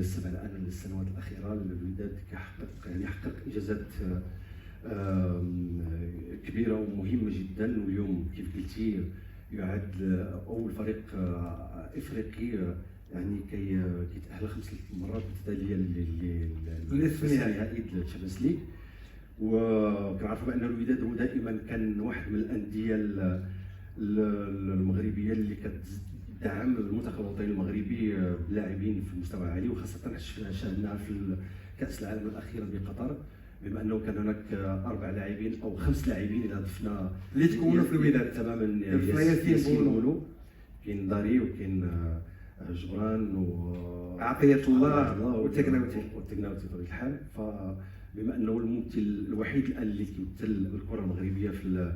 السنوات الاخيره الوداد حقق انجازات كبيره ومهمه جدا، واليوم كيف قلتي يعد اول فريق افريقي كيتاهل 5 مرات متتاليه للنصف النهائي ديال الشامبيونز ليغ. وكنعرفوا بان الوداد هو دائما كان واحد من الانديه المغربيه اللي كتدعم المنتخب الوطني المغربي بلاعبين في مستوى عالي، وخاصه شاهدنا في كاس العالم الاخيره بقطر، بما انه كان هناك 4 لاعبين او 5 لاعبين اذا ضفنا اللي تكونوا في الوداد تماما. ياسين بونو، كاين داري، وكاين جبران عطية الله والتكناوتي بطبيعه الحال. فبما انه الممثل الوحيد الان اللي كيمثل الكره المغربيه في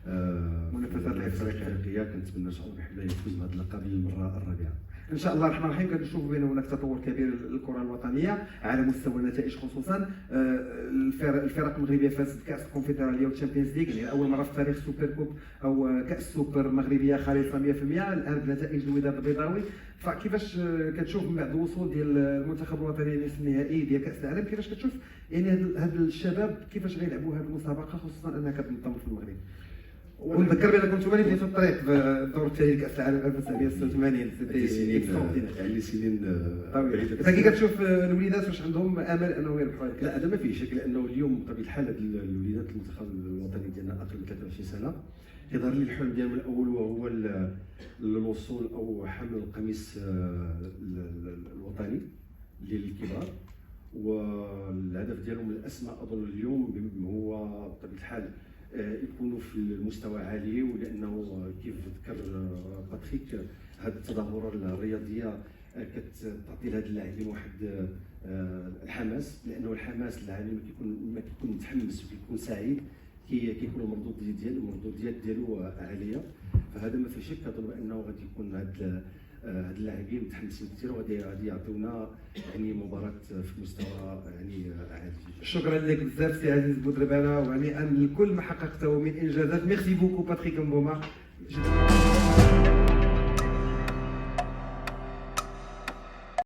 المنافسات الافريقيه، كنتمنى ان شاء الله بحول الله يفوز بهذا اللقب للمره الرابعه ان شاء الله الرحمن الرحيم. كنشوفوا بان هناك تطور كبير للكره الوطنيه على مستوى النتائج، خصوصا الفرق المغربيه فازت كاس الكونفدراليه والتشامبيونز ليغ، يعني اول مره في تاريخ السوبر كوب او كاس سوبر مغربيه خالصه 100%، الان بنتائج الوداد البيضاوي. فكيفاش كتشوف من بعد الوصول ديال المنتخب الوطني للنصف النهائي ديال كاس العالم، كيفاش كتشوف يعني هاد الشباب كيفاش غيلعبوا هذه المسابقه، خصوصا انها كتنظم في المغرب؟ ونذكر بان كنتم اللي بديتوا الطريق في الدور الثاني لكاس العالم 1986، يعني سنين بعيده. كي كتشوف الوليدات واش عندهم امل انهم يربحوا؟ لا، هذا ما فيه شك، لانه اليوم بطبيعه الحال هاد الوليدات المنتخب الوطني ديالنا اقل من 23 سنه كيظهر لي الحلم ديالهم الاول وهو الوصول او حمل القميص الوطني للكبار، والهدف ديالهم الاسمى اظن اليوم هو بطبيعه الحال يكونوا في المستوى عالي، ولانه كيف ذكر باتريك هذه التظاهره الرياضيه كتعطي لهاد اللاعبين واحد الحماس، لانه الحماس اللاعبين ما كيكون متحمس وكيكون سعيد كيكون المردوديات ديالو عاليه. فهذا ما في شك، اظن انه غادي يكون هاد اللاعبين متحمسين كثير، وغادي يعطيونا يعني مباراه في مستوى يعني عالي. شكرا لك بزاف سي عزيز بودربالة، وهنيئا لكل ما حققته من انجازات. ميرسي بوكو باتريك مبوما.